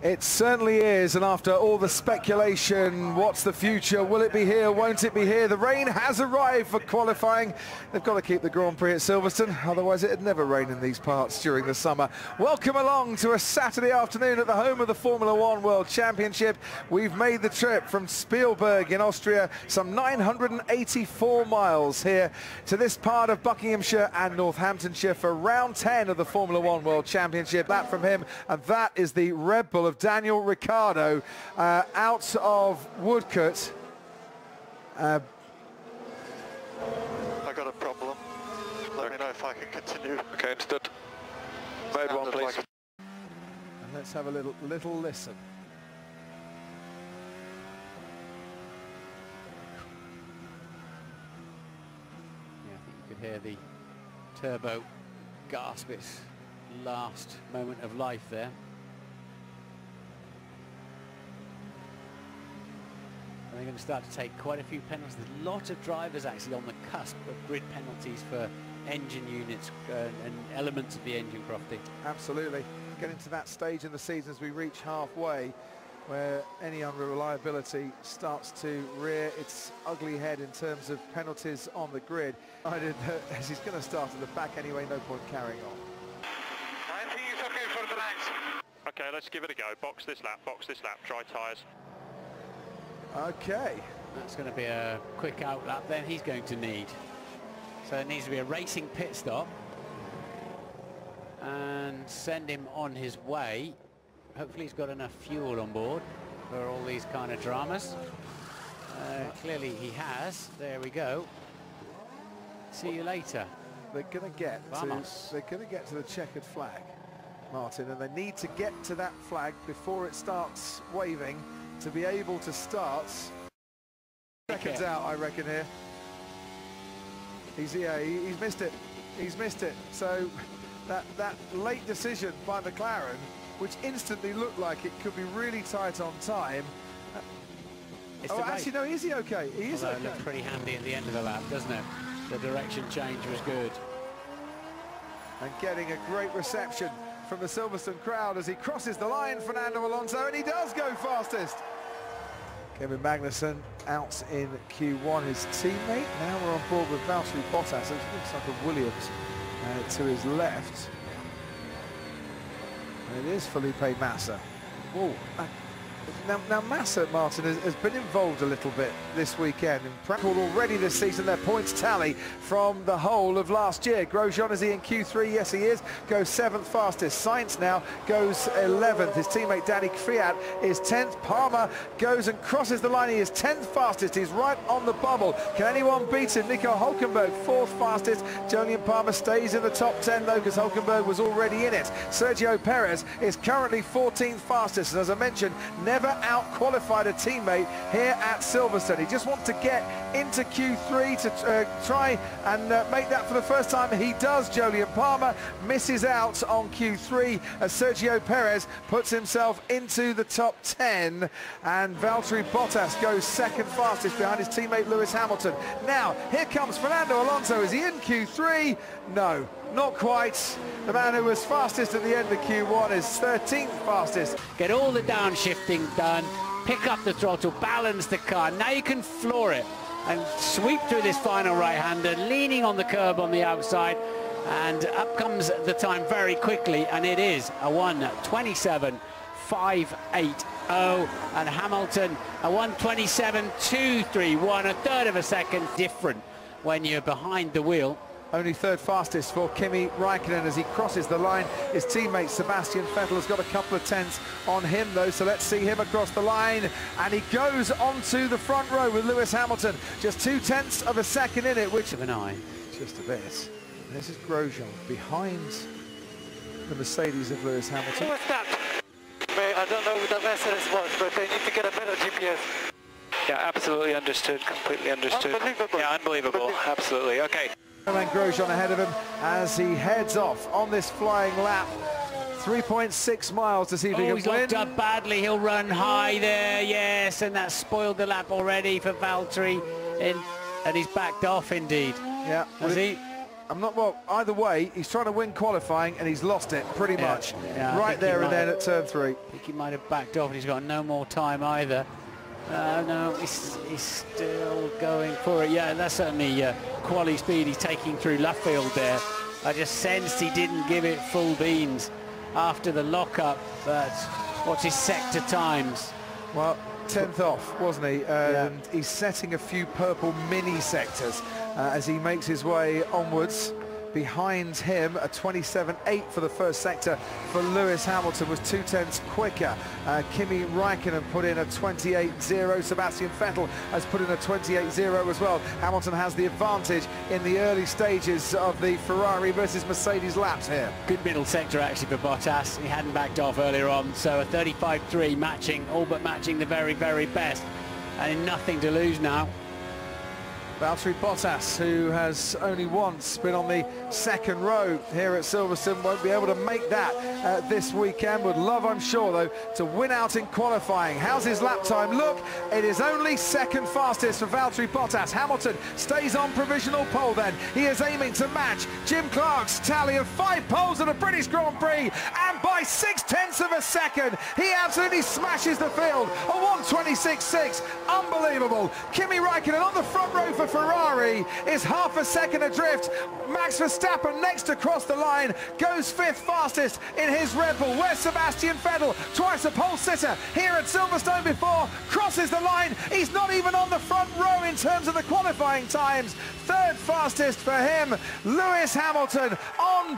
It certainly is, and after all the speculation, what's the future? Will it be here? Won't it be here? The rain has arrived for qualifying. They've got to keep the Grand Prix at Silverstone, otherwise it'd never rain in these parts during the summer. Welcome along to a Saturday afternoon at the home of the Formula One World Championship. We've made the trip from Spielberg in Austria, some 984 miles here to this part of Buckinghamshire and Northamptonshire for round 10 of the Formula One World Championship. That from him, and that is the Red Bull of Daniel Ricciardo out of Woodcote. I got a problem. Let me know if I can continue. Okay, understood. Mode one, please. And let's have a little listen. Yeah, I think you could hear the turbo gasp its last moment of life there. And they're going to start to take quite a few penalties. There's a lot of drivers actually on the cusp of grid penalties for engine units and elements of the engine, Crofty. Absolutely. Getting to that stage in the season as we reach halfway where any unreliability starts to rear its ugly head in terms of penalties on the grid. As he's going to start at the back anyway, no point carrying on. I think it's okay for the next. Okay, let's give it a go. Box this lap, dry tyres. Okay. That's going to be a quick out lap then he's going to need. So it needs to be a racing pit stop and send him on his way. Hopefully he's got enough fuel on board for all these kind of dramas. Clearly he has. There we go. See you later. They're going to get to the checkered flag, Martin, and they need to get to that flag before it starts waving to be able to start. Seconds out, I reckon here. He's missed it. He's missed it. So that late decision by McLaren, which instantly looked like it could be really tight on time. Oh, actually, no, is he okay? He is okay. It looked pretty handy at the end of the lap, doesn't it? The direction change was good. And getting a great reception from the Silverstone crowd as he crosses the line, Fernando Alonso, and he does go fastest. Kevin Magnussen out in Q1, his teammate. Now we're on board with Valtteri Bottas. It looks like a Williams to his left. And it is Felipe Massa. Oh, now Massa, Martin, has been involved a little bit this weekend. And already this season, their points tally from the whole of last year. Grosjean, is he in Q3? Yes, he is. Goes 7th fastest. Sainz now goes 11th. His teammate Danny Kvyat is 10th. Palmer goes and crosses the line. He is 10th fastest. He's right on the bubble. Can anyone beat him? Nico Hülkenberg, 4th fastest. Julian Palmer stays in the top 10 though, because Hülkenberg was already in it. Sergio Perez is currently 14th fastest. And as I mentioned, never out-qualified a teammate here at Silverstone. He just wants to get into Q3 to try and make that for the first time. He does. Julian Palmer misses out on Q3 as Sergio Perez puts himself into the top 10, and Valtteri Bottas goes 2nd fastest behind his teammate Lewis Hamilton. Now, here comes Fernando Alonso. Is he in Q3? No. Not quite. The man who was fastest at the end of Q1 is 13th fastest. Get all the downshifting done, pick up the throttle, balance the car. Now you can floor it and sweep through this final right-hander, leaning on the curb on the outside, and up comes the time very quickly, and it is a 1:27.580, and Hamilton a 1:27.231, a third of a second different when you're behind the wheel. Only 3rd fastest for Kimi Räikkönen as he crosses the line. His teammate Sebastian Vettel has got a couple of tenths on him though, so let's see him across the line, and he goes onto the front row with Lewis Hamilton. Just 0.2 of a second in it, which of an eye. Just a bit. This is Grosjean behind the Mercedes of Lewis Hamilton. What's that? I don't know who the Mercedes was, but they need to get a better GPS. Yeah, absolutely understood, completely understood. Unbelievable. Yeah, unbelievable, absolutely, okay. And Grosjean ahead of him as he heads off on this flying lap. 3.6 miles to see if he can he's win. locked up badly. He'll run high there, yes, and that's spoiled the lap already for Valtteri, and he's backed off indeed. Yeah. Has he? well, either way, he's trying to win qualifying and he's lost it pretty much. Right there and then at turn 3. I think he might have backed off and he's got no more time either. No, he's still going for it. Yeah, that's certainly quality speed he's taking through Luffield there. I just sensed he didn't give it full beans after the lockup, but what's his sector times? Well, 10th off, wasn't he? And he's setting a few purple mini sectors as he makes his way onwards. Behind him, a 27.8 for the first sector for Lewis Hamilton, was 0.2 quicker. Kimi Räikkönen put in a 28.0. Sebastian Vettel has put in a 28.0 as well. Hamilton has the advantage in the early stages of the Ferrari versus Mercedes laps here. Good middle sector actually for Bottas. He hadn't backed off earlier on, so a 35.3 matching, all but matching the very, very best. And nothing to lose now. Valtteri Bottas, who has only once been on the second row here at Silverstone, won't be able to make that this weekend. Would love, I'm sure, though, to win out in qualifying. How's his lap time look? It is only second fastest for Valtteri Bottas. Hamilton stays on provisional pole then. He is aiming to match Jim Clark's tally of 5 poles at the British Grand Prix, and by 0.6 of a second, he absolutely smashes the field. A 1:26.6, unbelievable. Kimi Räikkönen on the front row for Ferrari is half a second adrift. Max Verstappen next across the line goes 5th fastest in his Red Bull. Where's Sebastian Vettel? Twice a pole sitter here at Silverstone before. Crosses the line. He's not even on the front row in terms of the qualifying times. 3rd fastest for him. Lewis Hamilton on